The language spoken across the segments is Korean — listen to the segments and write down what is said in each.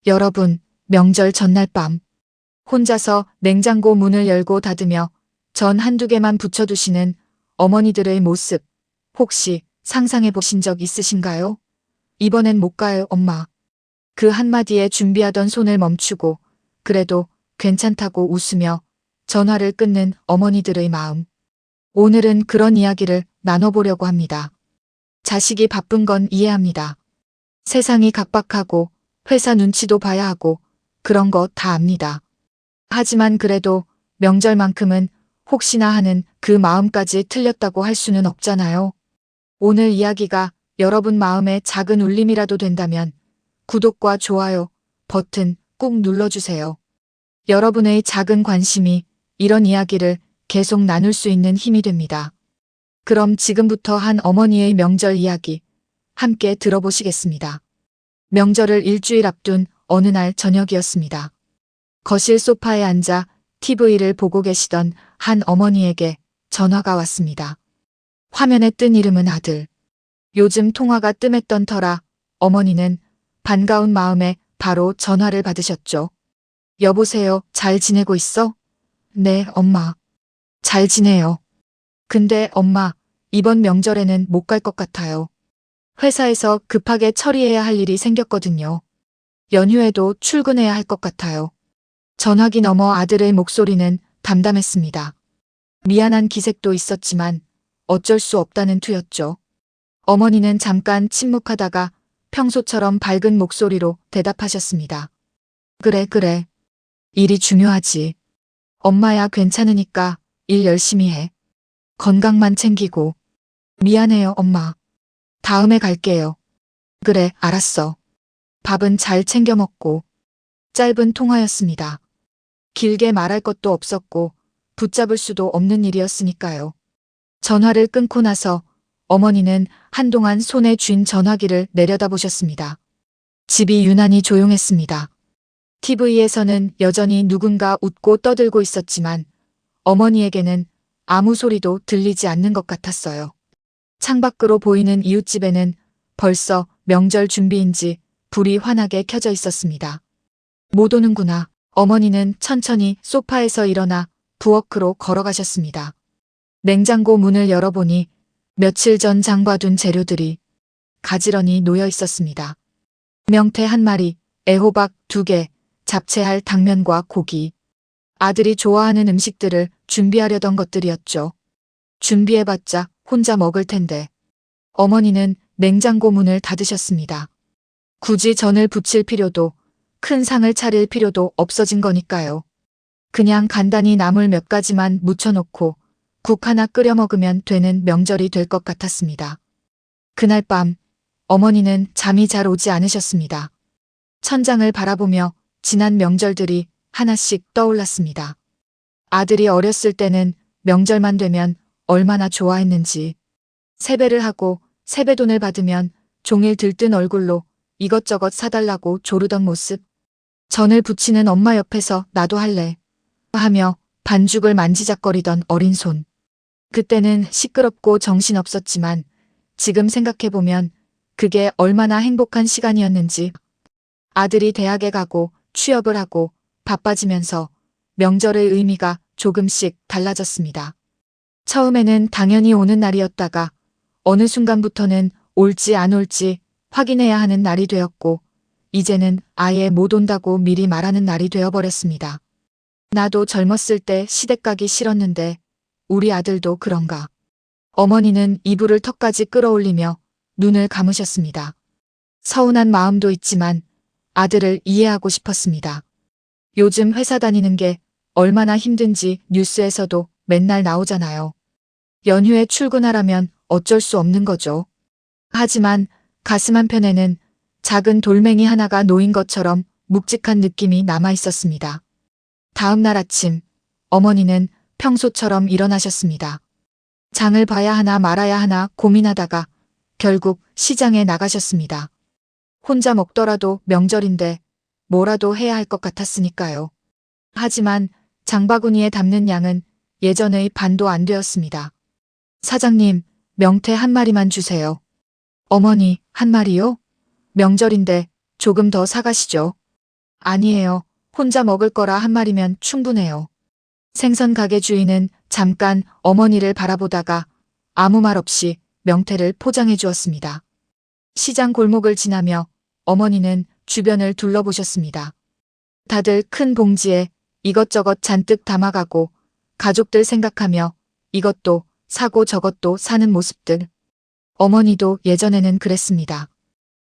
여러분, 명절 전날 밤 혼자서 냉장고 문을 열고 닫으며 전 한두 개만 부쳐두시는 어머니들의 모습 혹시 상상해 보신 적 있으신가요? 이번엔 못 가요, 엄마. 그 한마디에 준비하던 손을 멈추고 그래도 괜찮다고 웃으며 전화를 끊는 어머니들의 마음. 오늘은 그런 이야기를 나눠보려고 합니다. 자식이 바쁜 건 이해합니다. 세상이 각박하고 회사 눈치도 봐야 하고 그런 거 다 압니다. 하지만 그래도 명절만큼은 혹시나 하는 그 마음까지 틀렸다고 할 수는 없잖아요. 오늘 이야기가 여러분 마음에 작은 울림이라도 된다면 구독과 좋아요 버튼 꼭 눌러주세요. 여러분의 작은 관심이 이런 이야기를 계속 나눌 수 있는 힘이 됩니다. 그럼 지금부터 한 어머니의 명절 이야기 함께 들어보시겠습니다. 명절을 일주일 앞둔 어느 날 저녁이었습니다. 거실 소파에 앉아 TV를 보고 계시던 한 어머니에게 전화가 왔습니다. 화면에 뜬 이름은 아들. 요즘 통화가 뜸했던 터라 어머니는 반가운 마음에 바로 전화를 받으셨죠. 여보세요, 잘 지내고 있어? 네, 엄마. 잘 지내요. 근데 엄마, 이번 명절에는 못 갈 것 같아요. 회사에서 급하게 처리해야 할 일이 생겼거든요. 연휴에도 출근해야 할 것 같아요. 전화기 너머 아들의 목소리는 담담했습니다. 미안한 기색도 있었지만 어쩔 수 없다는 투였죠. 어머니는 잠깐 침묵하다가 평소처럼 밝은 목소리로 대답하셨습니다. 그래. 일이 중요하지. 엄마야 괜찮으니까 일 열심히 해. 건강만 챙기고. 미안해요, 엄마. 다음에 갈게요. 그래, 알았어. 밥은 잘 챙겨 먹고. 짧은 통화였습니다. 길게 말할 것도 없었고 붙잡을 수도 없는 일이었으니까요. 전화를 끊고 나서 어머니는 한동안 손에 쥔 전화기를 내려다보셨습니다. 집이 유난히 조용했습니다. TV에서는 여전히 누군가 웃고 떠들고 있었지만 어머니에게는 아무 소리도 들리지 않는 것 같았어요. 창밖으로 보이는 이웃집에는 벌써 명절 준비인지 불이 환하게 켜져 있었습니다. 못 오는구나. 어머니는 천천히 소파에서 일어나 부엌으로 걸어가셨습니다. 냉장고 문을 열어보니 며칠 전 장봐둔 재료들이 가지런히 놓여 있었습니다. 명태 1마리, 애호박 2개, 잡채할 당면과 고기. 아들이 좋아하는 음식들을 준비하려던 것들이었죠. 준비해봤자 혼자 먹을 텐데. 어머니는 냉장고 문을 닫으셨습니다. 굳이 전을 부칠 필요도 큰 상을 차릴 필요도 없어진 거니까요. 그냥 간단히 나물 몇 가지만 무쳐놓고 국 하나 끓여 먹으면 되는 명절이 될 것 같았습니다. 그날 밤 어머니는 잠이 잘 오지 않으셨습니다. 천장을 바라보며 지난 명절들이 하나씩 떠올랐습니다. 아들이 어렸을 때는 명절만 되면 얼마나 좋아했는지. 세배를 하고 세배돈을 받으면 종일 들뜬 얼굴로 이것저것 사달라고 조르던 모습. 전을 부치는 엄마 옆에서 나도 할래 하며 반죽을 만지작거리던 어린 손. 그때는 시끄럽고 정신없었지만 지금 생각해보면 그게 얼마나 행복한 시간이었는지. 아들이 대학에 가고 취업을 하고 바빠지면서 명절의 의미가 조금씩 달라졌습니다. 처음에는 당연히 오는 날이었다가 어느 순간부터는 올지 안 올지 확인해야 하는 날이 되었고 이제는 아예 못 온다고 미리 말하는 날이 되어버렸습니다. 나도 젊었을 때 시댁 가기 싫었는데 우리 아들도 그런가. 어머니는 이불을 턱까지 끌어올리며 눈을 감으셨습니다. 서운한 마음도 있지만 아들을 이해하고 싶었습니다. 요즘 회사 다니는 게 얼마나 힘든지 뉴스에서도 맨날 나오잖아요. 연휴에 출근하라면 어쩔 수 없는 거죠. 하지만 가슴 한편에는 작은 돌멩이 하나가 놓인 것처럼 묵직한 느낌이 남아 있었습니다. 다음 날 아침 어머니는 평소처럼 일어나셨습니다. 장을 봐야 하나 말아야 하나 고민하다가 결국 시장에 나가셨습니다. 혼자 먹더라도 명절인데 뭐라도 해야 할 것 같았으니까요. 하지만 장바구니에 담는 양은 예전의 반도 안 되었습니다. 사장님, 명태 1마리만 주세요. 어머니, 1마리요? 명절인데 조금 더 사가시죠. 아니에요. 혼자 먹을 거라 한 마리면 충분해요. 생선 가게 주인은 잠깐 어머니를 바라보다가 아무 말 없이 명태를 포장해 주었습니다. 시장 골목을 지나며 어머니는 주변을 둘러보셨습니다. 다들 큰 봉지에 이것저것 잔뜩 담아가고 가족들 생각하며 이것도 사고 저것도 사는 모습들. 어머니도 예전에는 그랬습니다.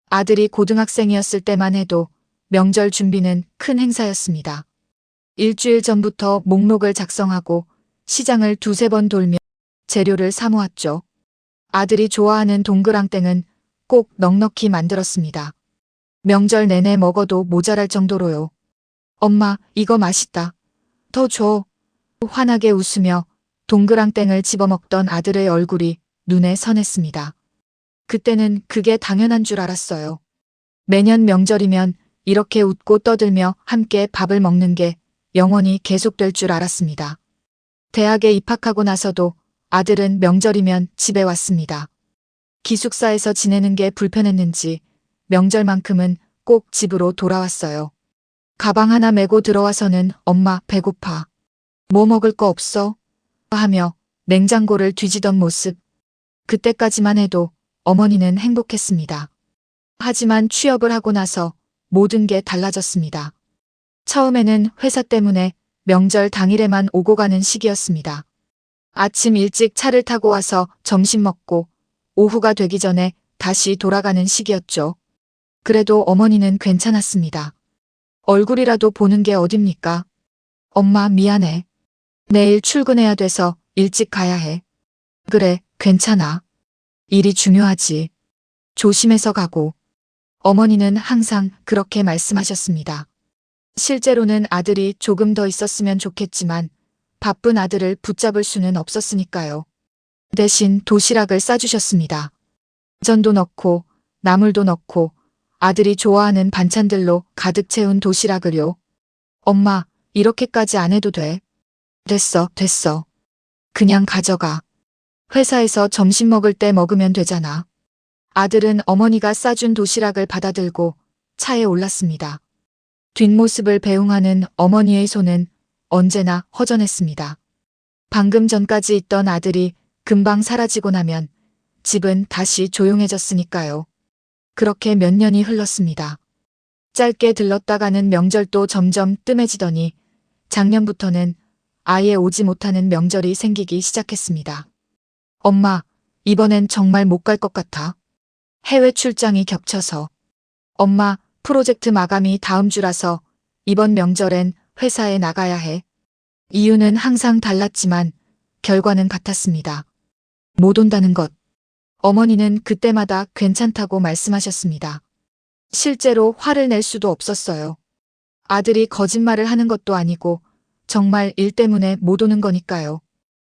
아들이 고등학생이었을 때만 해도 명절 준비는 큰 행사였습니다. 일주일 전부터 목록을 작성하고 시장을 두세 번 돌며 재료를 사모았죠. 아들이 좋아하는 동그랑땡은 꼭 넉넉히 만들었습니다. 명절 내내 먹어도 모자랄 정도로요. 엄마, 이거 맛있다. 더 줘. 환하게 웃으며 동그랑땡을 집어먹던 아들의 얼굴이 눈에 선했습니다. 그때는 그게 당연한 줄 알았어요. 매년 명절이면 이렇게 웃고 떠들며 함께 밥을 먹는 게 영원히 계속될 줄 알았습니다. 대학에 입학하고 나서도 아들은 명절이면 집에 왔습니다. 기숙사에서 지내는 게 불편했는지 명절만큼은 꼭 집으로 돌아왔어요. 가방 하나 메고 들어와서는 엄마 배고파. 뭐 먹을 거 없어? 하며 냉장고를 뒤지던 모습. 그때까지만 해도 어머니는 행복했습니다. 하지만 취업을 하고 나서 모든 게 달라졌습니다. 처음에는 회사 때문에 명절 당일에만 오고 가는 시기였습니다. 아침 일찍 차를 타고 와서 점심 먹고 오후가 되기 전에 다시 돌아가는 시기였죠. 그래도 어머니는 괜찮았습니다. 얼굴이라도 보는 게 어딥니까? 엄마 미안해. 내일 출근해야 돼서 일찍 가야 해. 그래, 괜찮아. 일이 중요하지. 조심해서 가고. 어머니는 항상 그렇게 말씀하셨습니다. 실제로는 아들이 조금 더 있었으면 좋겠지만 바쁜 아들을 붙잡을 수는 없었으니까요. 대신 도시락을 싸주셨습니다. 전도 넣고 나물도 넣고 아들이 좋아하는 반찬들로 가득 채운 도시락을요. 엄마, 이렇게까지 안 해도 돼. 됐어. 그냥 가져가. 회사에서 점심 먹을 때 먹으면 되잖아. 아들은 어머니가 싸준 도시락을 받아들고 차에 올랐습니다. 뒷모습을 배웅하는 어머니의 손은 언제나 허전했습니다. 방금 전까지 있던 아들이 금방 사라지고 나면 집은 다시 조용해졌으니까요. 그렇게 몇 년이 흘렀습니다. 짧게 들렀다가는 명절도 점점 뜸해지더니 작년부터는 아예 오지 못하는 명절이 생기기 시작했습니다. 엄마, 이번엔 정말 못 갈 것 같아. 해외 출장이 겹쳐서. 엄마, 프로젝트 마감이 다음 주라서 이번 명절엔 회사에 나가야 해. 이유는 항상 달랐지만 결과는 같았습니다. 못 온다는 것. 어머니는 그때마다 괜찮다고 말씀하셨습니다. 실제로 화를 낼 수도 없었어요. 아들이 거짓말을 하는 것도 아니고 정말 일 때문에 못 오는 거니까요.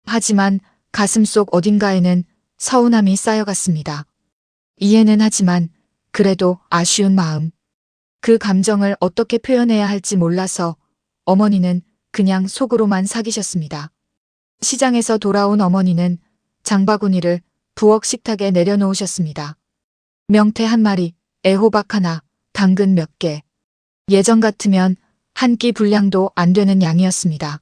하지만 가슴속 어딘가에는 서운함이 쌓여갔습니다. 이해는 하지만 그래도 아쉬운 마음. 그 감정을 어떻게 표현해야 할지 몰라서 어머니는 그냥 속으로만 사귀셨습니다. 시장에서 돌아온 어머니는 장바구니를 부엌 식탁에 내려놓으셨습니다. 명태 한 마리, 애호박 하나, 당근 몇 개. 예전 같으면 한 끼 분량도 안 되는 양이었습니다.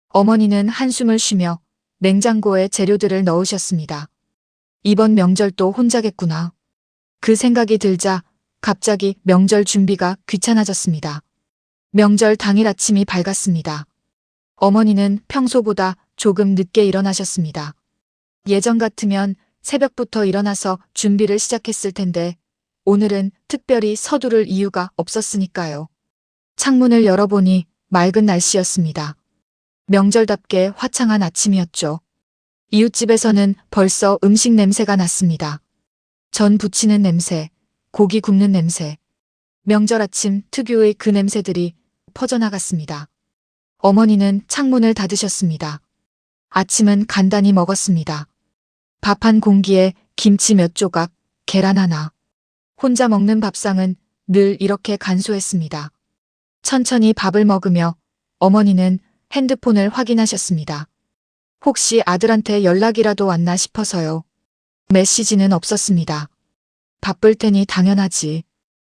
어머니는 한숨을 쉬며 냉장고에 재료들을 넣으셨습니다. 이번 명절도 혼자겠구나. 그 생각이 들자 갑자기 명절 준비가 귀찮아졌습니다. 명절 당일 아침이 밝았습니다. 어머니는 평소보다 조금 늦게 일어나셨습니다. 예전 같으면 새벽부터 일어나서 준비를 시작했을 텐데 오늘은 특별히 서두를 이유가 없었으니까요. 창문을 열어보니 맑은 날씨였습니다. 명절답게 화창한 아침이었죠. 이웃집에서는 벌써 음식 냄새가 났습니다. 전 부치는 냄새, 고기 굽는 냄새. 명절 아침 특유의 그 냄새들이 퍼져나갔습니다. 어머니는 창문을 닫으셨습니다. 아침은 간단히 먹었습니다. 밥 한 공기에 김치 몇 조각, 계란 하나. 혼자 먹는 밥상은 늘 이렇게 간소했습니다. 천천히 밥을 먹으며 어머니는 핸드폰을 확인하셨습니다. 혹시 아들한테 연락이라도 왔나 싶어서요. 메시지는 없었습니다. 바쁠 테니 당연하지.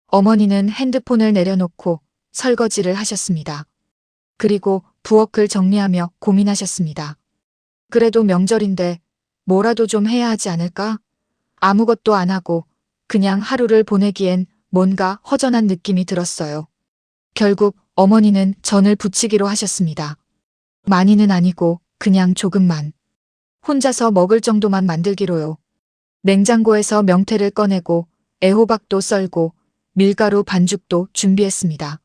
어머니는 핸드폰을 내려놓고 설거지를 하셨습니다. 그리고 부엌을 정리하며 고민하셨습니다. 그래도 명절인데 뭐라도 좀 해야 하지 않을까? 아무것도 안 하고 그냥 하루를 보내기엔 뭔가 허전한 느낌이 들었어요. 결국 어머니는 전을 부치기로 하셨습니다. 많이는 아니고 그냥 조금만. 혼자서 먹을 정도만 만들기로요. 냉장고에서 명태를 꺼내고 애호박도 썰고 밀가루 반죽도 준비했습니다.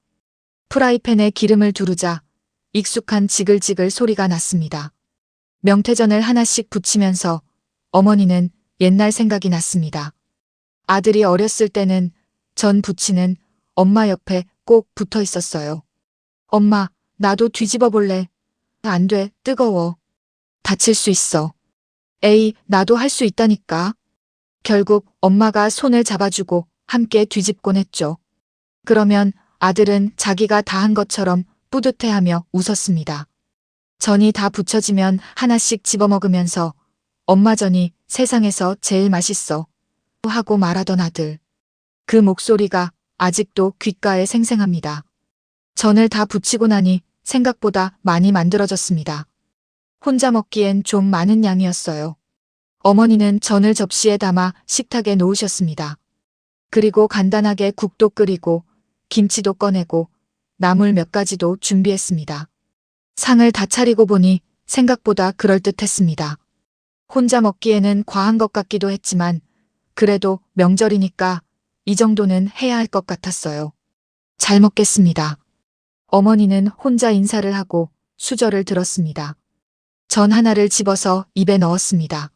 프라이팬에 기름을 두르자 익숙한 지글지글 소리가 났습니다. 명태전을 하나씩 부치면서 어머니는 옛날 생각이 났습니다. 아들이 어렸을 때는 전 부치는 엄마 옆에 꼭 붙어 있었어요. 엄마, 나도 뒤집어 볼래. 안 돼, 뜨거워. 다칠 수 있어. 에이, 나도 할 수 있다니까. 결국 엄마가 손을 잡아주고 함께 뒤집곤 했죠. 그러면 아들은 자기가 다 한 것처럼 뿌듯해하며 웃었습니다. 전이 다 부쳐지면 하나씩 집어먹으면서 엄마 전이 세상에서 제일 맛있어 하고 말하던 아들. 그 목소리가 아직도 귓가에 생생합니다. 전을 다 부치고 나니 생각보다 많이 만들어졌습니다. 혼자 먹기엔 좀 많은 양이었어요. 어머니는 전을 접시에 담아 식탁에 놓으셨습니다. 그리고 간단하게 국도 끓이고 김치도 꺼내고 나물 몇 가지도 준비했습니다. 상을 다 차리고 보니 생각보다 그럴듯했습니다. 혼자 먹기에는 과한 것 같기도 했지만 그래도 명절이니까 이 정도는 해야 할 것 같았어요. 잘 먹겠습니다. 어머니는 혼자 인사를 하고 수저를 들었습니다. 전 하나를 집어서 입에 넣었습니다.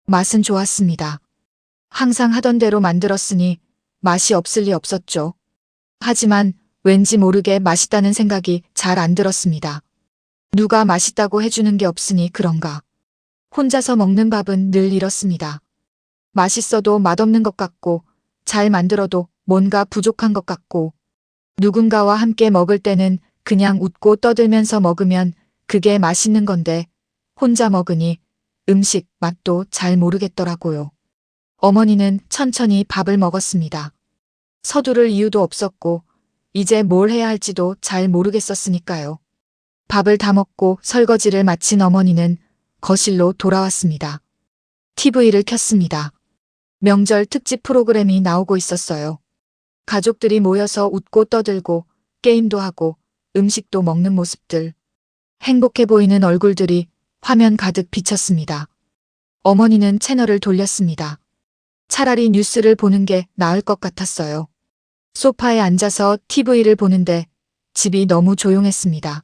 맛은 좋았습니다. 항상 하던 대로 만들었으니 맛이 없을 리 없었죠. 하지만 왠지 모르게 맛있다는 생각이 잘 안 들었습니다. 누가 맛있다고 해주는 게 없으니 그런가. 혼자서 먹는 밥은 늘 이렇습니다. 맛있어도 맛없는 것 같고 잘 만들어도 뭔가 부족한 것 같고 누군가와 함께 먹을 때는 그냥 웃고 떠들면서 먹으면 그게 맛있는 건데 혼자 먹으니 음식 맛도 잘 모르겠더라고요. 어머니는 천천히 밥을 먹었습니다. 서두를 이유도 없었고 이제 뭘 해야 할지도 잘 모르겠었으니까요. 밥을 다 먹고 설거지를 마친 어머니는 거실로 돌아왔습니다. TV를 켰습니다. 명절 특집 프로그램이 나오고 있었어요. 가족들이 모여서 웃고 떠들고 게임도 하고 음식도 먹는 모습들. 행복해 보이는 얼굴들이 화면 가득 비쳤습니다. 어머니는 채널을 돌렸습니다. 차라리 뉴스를 보는 게 나을 것 같았어요. 소파에 앉아서 TV를 보는데 집이 너무 조용했습니다.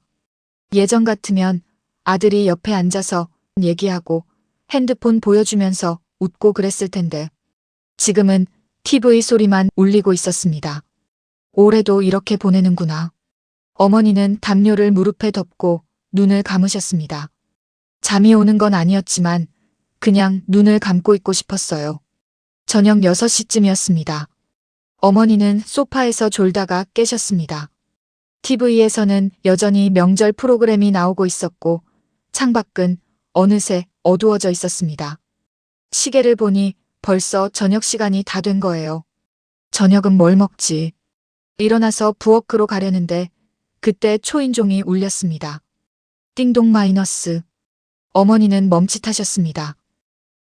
예전 같으면 아들이 옆에 앉아서 얘기하고 핸드폰 보여주면서 웃고 그랬을 텐데 지금은 TV 소리만 울리고 있었습니다. 올해도 이렇게 보내는구나. 어머니는 담요를 무릎에 덮고 눈을 감으셨습니다. 잠이 오는 건 아니었지만 그냥 눈을 감고 있고 싶었어요. 저녁 6시쯤이었습니다. 어머니는 소파에서 졸다가 깨셨습니다. TV에서는 여전히 명절 프로그램이 나오고 있었고 창밖은 어느새 어두워져 있었습니다. 시계를 보니 벌써 저녁 시간이 다 된 거예요. 저녁은 뭘 먹지? 일어나서 부엌으로 가려는데 그때 초인종이 울렸습니다. 띵동 마이너스. 어머니는 멈칫하셨습니다.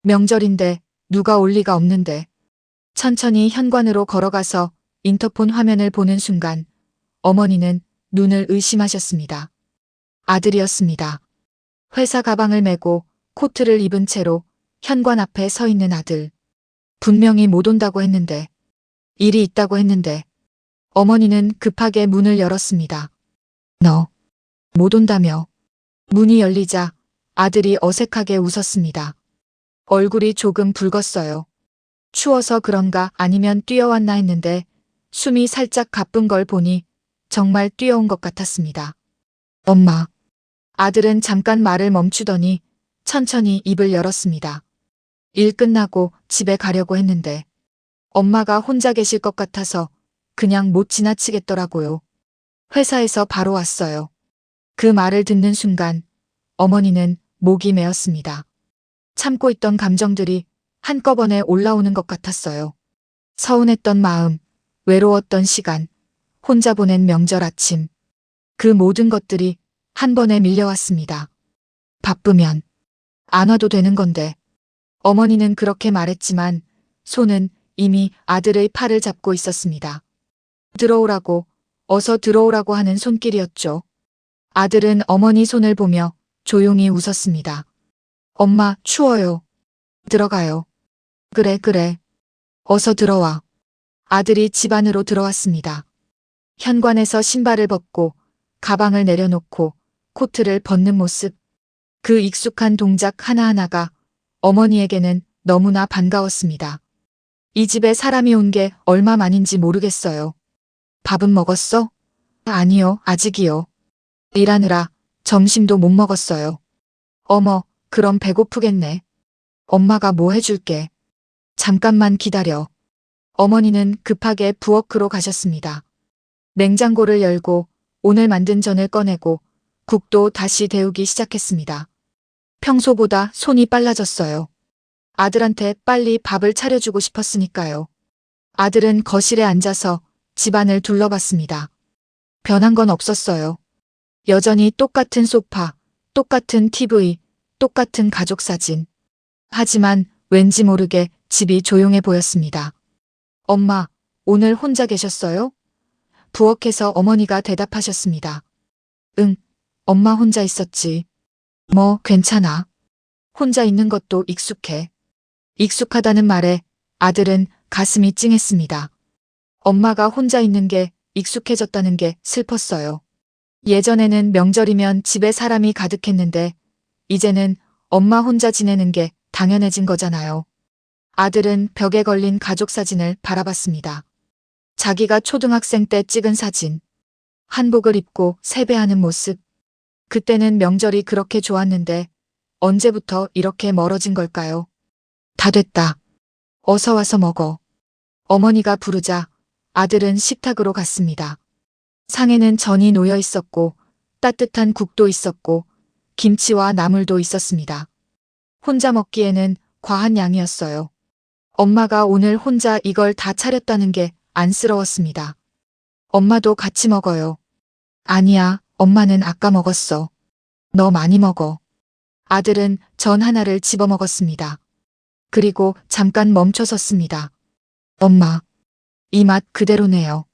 명절인데 누가 올 리가 없는데. 천천히 현관으로 걸어가서 인터폰 화면을 보는 순간 어머니는 눈을 의심하셨습니다. 아들이었습니다. 회사 가방을 메고 코트를 입은 채로 현관 앞에 서 있는 아들. 분명히 못 온다고 했는데, 일이 있다고 했는데, 어머니는 급하게 문을 열었습니다. 너, 못 온다며. 문이 열리자 아들이 어색하게 웃었습니다. 얼굴이 조금 붉었어요. 추워서 그런가 아니면 뛰어왔나 했는데 숨이 살짝 가쁜 걸 보니 정말 뛰어온 것 같았습니다. 엄마. 아들은 잠깐 말을 멈추더니 천천히 입을 열었습니다. 일 끝나고 집에 가려고 했는데 엄마가 혼자 계실 것 같아서 그냥 못 지나치겠더라고요. 회사에서 바로 왔어요. 그 말을 듣는 순간 어머니는 목이 메었습니다. 참고 있던 감정들이 한꺼번에 올라오는 것 같았어요. 서운했던 마음, 외로웠던 시간, 혼자 보낸 명절 아침. 그 모든 것들이 한 번에 밀려왔습니다. 바쁘면 안 와도 되는 건데. 어머니는 그렇게 말했지만 손은 이미 아들의 팔을 잡고 있었습니다. 들어오라고, 어서 들어오라고 하는 손길이었죠. 아들은 어머니 손을 보며 조용히 웃었습니다. 엄마, 추워요. 들어가요. 그래, 그래. 어서 들어와. 아들이 집 안으로 들어왔습니다. 현관에서 신발을 벗고 가방을 내려놓고 코트를 벗는 모습. 그 익숙한 동작 하나하나가 어머니에게는 너무나 반가웠습니다. 이 집에 사람이 온 게 얼마 만인지 모르겠어요. 밥은 먹었어? 아니요, 아직이요. 일하느라 점심도 못 먹었어요. 어머, 그럼 배고프겠네. 엄마가 뭐 해줄게. 잠깐만 기다려. 어머니는 급하게 부엌으로 가셨습니다. 냉장고를 열고 오늘 만든 전을 꺼내고 국도 다시 데우기 시작했습니다. 평소보다 손이 빨라졌어요. 아들한테 빨리 밥을 차려주고 싶었으니까요. 아들은 거실에 앉아서 집안을 둘러봤습니다. 변한 건 없었어요. 여전히 똑같은 소파, 똑같은 TV, 똑같은 가족 사진. 하지만 왠지 모르게 집이 조용해 보였습니다. 엄마, 오늘 혼자 계셨어요? 부엌에서 어머니가 대답하셨습니다. 응, 엄마 혼자 있었지. 뭐, 괜찮아. 혼자 있는 것도 익숙해. 익숙하다는 말에 아들은 가슴이 찡했습니다. 엄마가 혼자 있는 게 익숙해졌다는 게 슬펐어요. 예전에는 명절이면 집에 사람이 가득했는데 이제는 엄마 혼자 지내는 게 당연해진 거잖아요. 아들은 벽에 걸린 가족 사진을 바라봤습니다. 자기가 초등학생 때 찍은 사진. 한복을 입고 세배하는 모습. 그때는 명절이 그렇게 좋았는데 언제부터 이렇게 멀어진 걸까요? 다 됐다. 어서 와서 먹어. 어머니가 부르자 아들은 식탁으로 갔습니다. 상에는 전이 놓여 있었고 따뜻한 국도 있었고 김치와 나물도 있었습니다. 혼자 먹기에는 과한 양이었어요. 엄마가 오늘 혼자 이걸 다 차렸다는 게 안쓰러웠습니다. 엄마도 같이 먹어요. 아니야, 엄마는 아까 먹었어. 너 많이 먹어. 아들은 전 하나를 집어 먹었습니다. 그리고 잠깐 멈춰 섰습니다. 엄마, 이 맛 그대로네요.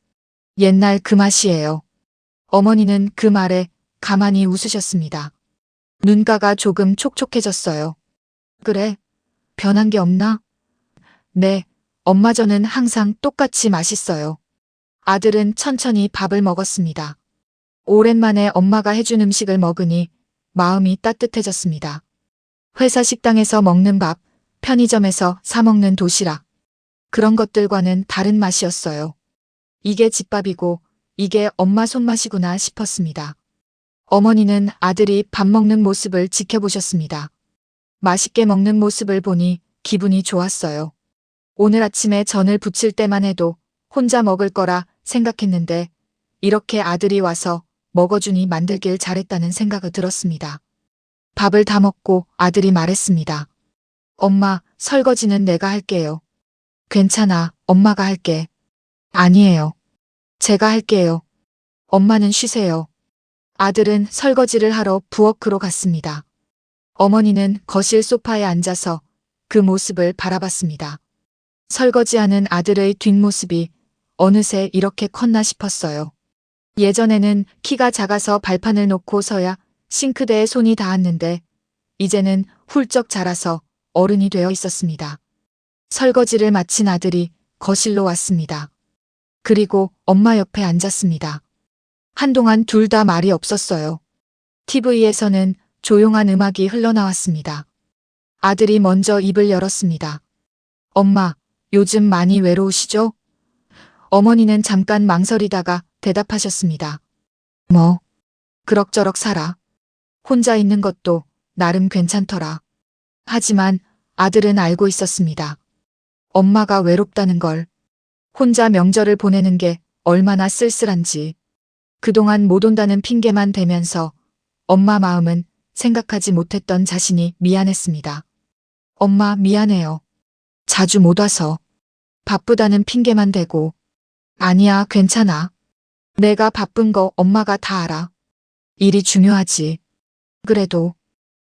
옛날 그 맛이에요. 어머니는 그 말에 가만히 웃으셨습니다. 눈가가 조금 촉촉해졌어요. 그래? 변한 게 없나? 네, 엄마 전은 항상 똑같이 맛있어요. 아들은 천천히 밥을 먹었습니다. 오랜만에 엄마가 해준 음식을 먹으니 마음이 따뜻해졌습니다. 회사 식당에서 먹는 밥, 편의점에서 사 먹는 도시락. 그런 것들과는 다른 맛이었어요. 이게 집밥이고 이게 엄마 손맛이구나 싶었습니다. 어머니는 아들이 밥 먹는 모습을 지켜보셨습니다. 맛있게 먹는 모습을 보니 기분이 좋았어요. 오늘 아침에 전을 부칠 때만 해도 혼자 먹을 거라 생각했는데 이렇게 아들이 와서 먹어주니 만들길 잘했다는 생각이 들었습니다. 밥을 다 먹고 아들이 말했습니다. 엄마, 설거지는 내가 할게요. 괜찮아, 엄마가 할게. 아니에요. 제가 할게요. 엄마는 쉬세요. 아들은 설거지를 하러 부엌으로 갔습니다. 어머니는 거실 소파에 앉아서 그 모습을 바라봤습니다. 설거지하는 아들의 뒷모습이 어느새 이렇게 컸나 싶었어요. 예전에는 키가 작아서 발판을 놓고 서야 싱크대에 손이 닿았는데 이제는 훌쩍 자라서 어른이 되어 있었습니다. 설거지를 마친 아들이 거실로 왔습니다. 그리고 엄마 옆에 앉았습니다. 한동안 둘 다 말이 없었어요. TV에서는 조용한 음악이 흘러나왔습니다. 아들이 먼저 입을 열었습니다. 엄마, 요즘 많이 외로우시죠? 어머니는 잠깐 망설이다가 대답하셨습니다. 뭐, 그럭저럭 살아. 혼자 있는 것도 나름 괜찮더라. 하지만 아들은 알고 있었습니다. 엄마가 외롭다는 걸, 혼자 명절을 보내는 게 얼마나 쓸쓸한지. 그동안 못 온다는 핑계만 대면서 엄마 마음은 생각하지 못했던 자신이 미안했습니다. 엄마 미안해요. 자주 못 와서. 바쁘다는 핑계만 대고. 아니야, 괜찮아. 내가 바쁜 거 엄마가 다 알아. 일이 중요하지. 그래도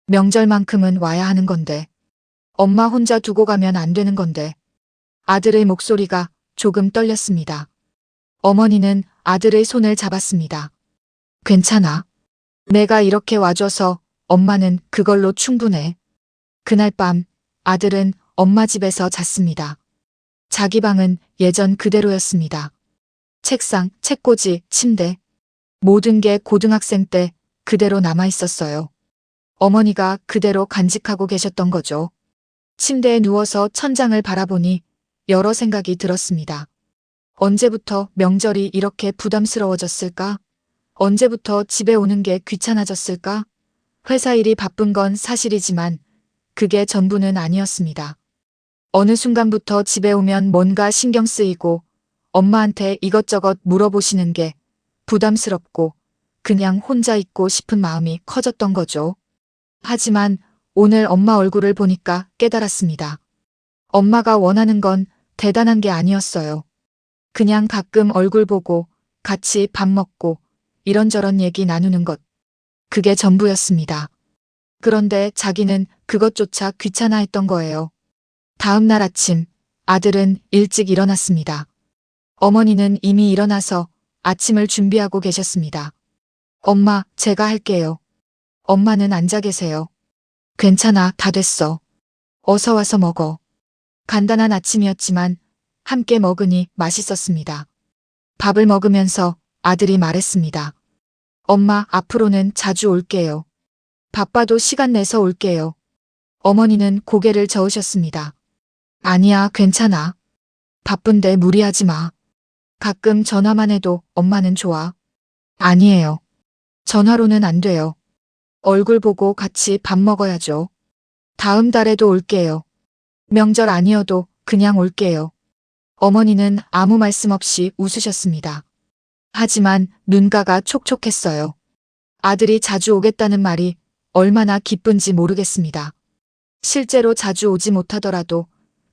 명절만큼은 와야 하는 건데. 엄마 혼자 두고 가면 안 되는 건데. 아들의 목소리가 조금 떨렸습니다. 어머니는 아들의 손을 잡았습니다. 괜찮아. 내가 이렇게 와줘서 엄마는 그걸로 충분해. 그날 밤 아들은 엄마 집에서 잤습니다. 자기 방은 예전 그대로였습니다. 책상, 책꽂이, 침대. 모든 게 고등학생 때 그대로 남아 있었어요. 어머니가 그대로 간직하고 계셨던 거죠. 침대에 누워서 천장을 바라보니 여러 생각이 들었습니다. 언제부터 명절이 이렇게 부담스러워졌을까? 언제부터 집에 오는 게 귀찮아졌을까? 회사 일이 바쁜 건 사실이지만 그게 전부는 아니었습니다. 어느 순간부터 집에 오면 뭔가 신경 쓰이고 엄마한테 이것저것 물어보시는 게 부담스럽고 그냥 혼자 있고 싶은 마음이 커졌던 거죠. 하지만 오늘 엄마 얼굴을 보니까 깨달았습니다. 엄마가 원하는 건 대단한 게 아니었어요. 그냥 가끔 얼굴 보고 같이 밥 먹고 이런저런 얘기 나누는 것. 그게 전부였습니다. 그런데 자기는 그것조차 귀찮아했던 거예요. 다음 날 아침 아들은 일찍 일어났습니다. 어머니는 이미 일어나서 아침을 준비하고 계셨습니다. 엄마, 제가 할게요. 엄마는 앉아 계세요. 괜찮아, 다 됐어. 어서 와서 먹어. 간단한 아침이었지만 함께 먹으니 맛있었습니다. 밥을 먹으면서 아들이 말했습니다. 엄마, 앞으로는 자주 올게요. 바빠도 시간 내서 올게요. 어머니는 고개를 저으셨습니다. 아니야, 괜찮아. 바쁜데 무리하지 마. 가끔 전화만 해도 엄마는 좋아. 아니에요. 전화로는 안 돼요. 얼굴 보고 같이 밥 먹어야죠. 다음 달에도 올게요. 명절 아니어도 그냥 올게요. 어머니는 아무 말씀 없이 웃으셨습니다. 하지만 눈가가 촉촉했어요. 아들이 자주 오겠다는 말이 얼마나 기쁜지 모르겠습니다. 실제로 자주 오지 못하더라도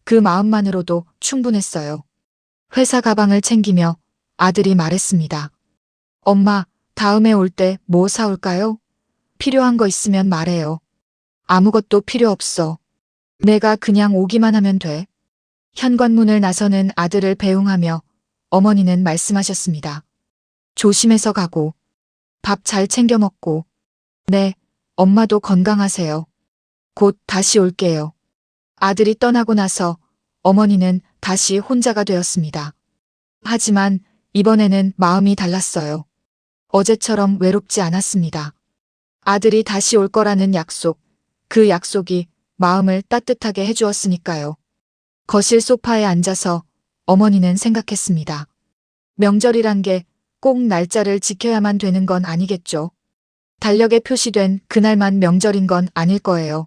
그 마음만으로도 충분했어요. 회사 가방을 챙기며 아들이 말했습니다. 엄마, 다음에 올 때 뭐 사올까요? 필요한 거 있으면 말해요. 아무것도 필요 없어. 내가 그냥 오기만 하면 돼. 현관문을 나서는 아들을 배웅하며 어머니는 말씀하셨습니다. 조심해서 가고, 밥 잘 챙겨 먹고, 네, 엄마도 건강하세요. 곧 다시 올게요. 아들이 떠나고 나서 어머니는 다시 혼자가 되었습니다. 하지만 이번에는 마음이 달랐어요. 어제처럼 외롭지 않았습니다. 아들이 다시 올 거라는 약속, 그 약속이 마음을 따뜻하게 해주었으니까요. 거실 소파에 앉아서 어머니는 생각했습니다. 명절이란 게 꼭 날짜를 지켜야만 되는 건 아니겠죠. 달력에 표시된 그날만 명절인 건 아닐 거예요.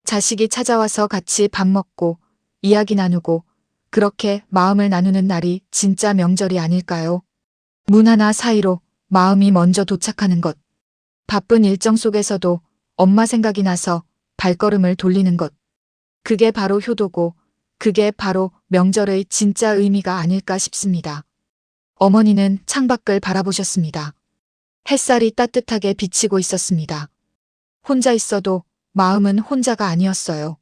자식이 찾아와서 같이 밥 먹고 이야기 나누고 그렇게 마음을 나누는 날이 진짜 명절이 아닐까요? 문 하나 사이로 마음이 먼저 도착하는 것. 바쁜 일정 속에서도 엄마 생각이 나서 발걸음을 돌리는 것. 그게 바로 효도고 그게 바로 명절의 진짜 의미가 아닐까 싶습니다. 어머니는 창밖을 바라보셨습니다. 햇살이 따뜻하게 비치고 있었습니다. 혼자 있어도 마음은 혼자가 아니었어요.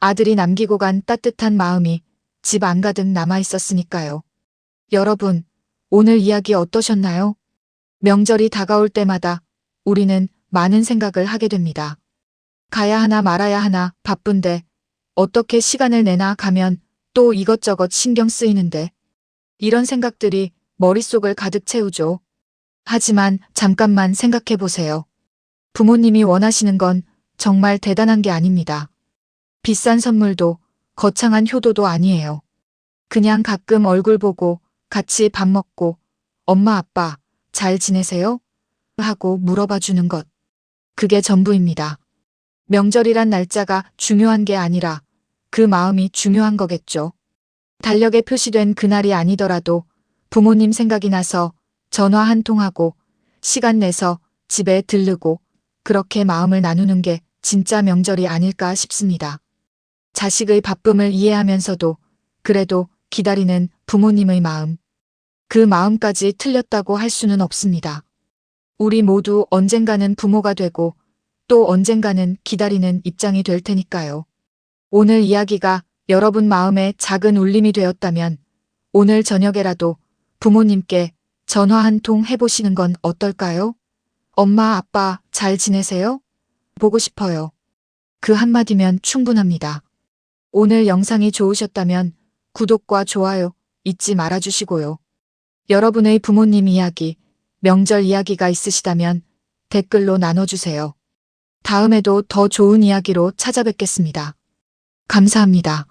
아들이 남기고 간 따뜻한 마음이 집 안가득 남아 있었으니까요. 여러분, 오늘 이야기 어떠셨나요? 명절이 다가올 때마다 우리는 많은 생각을 하게 됩니다. 가야 하나 말아야 하나 바쁜데 어떻게 시간을 내나 가면 또 이것저것 신경 쓰이는데 이런 생각들이 머릿속을 가득 채우죠. 하지만 잠깐만 생각해 보세요. 부모님이 원하시는 건 정말 대단한 게 아닙니다. 비싼 선물도 거창한 효도도 아니에요. 그냥 가끔 얼굴 보고 같이 밥 먹고 엄마 아빠 잘 지내세요? 하고 물어봐 주는 것. 그게 전부입니다. 명절이란 날짜가 중요한 게 아니라 그 마음이 중요한 거겠죠. 달력에 표시된 그날이 아니더라도 부모님 생각이 나서 전화 한 통하고 시간 내서 집에 들르고 그렇게 마음을 나누는 게 진짜 명절이 아닐까 싶습니다. 자식의 바쁨을 이해하면서도 그래도 기다리는 부모님의 마음. 그 마음까지 틀렸다고 할 수는 없습니다. 우리 모두 언젠가는 부모가 되고 또 언젠가는 기다리는 입장이 될 테니까요. 오늘 이야기가 여러분 마음에 작은 울림이 되었다면 오늘 저녁에라도 부모님께 전화 한 통 해보시는 건 어떨까요? 엄마, 아빠 잘 지내세요? 보고 싶어요. 그 한마디면 충분합니다. 오늘 영상이 좋으셨다면 구독과 좋아요 잊지 말아주시고요. 여러분의 부모님 이야기, 명절 이야기가 있으시다면 댓글로 나눠주세요. 다음에도 더 좋은 이야기로 찾아뵙겠습니다. 감사합니다.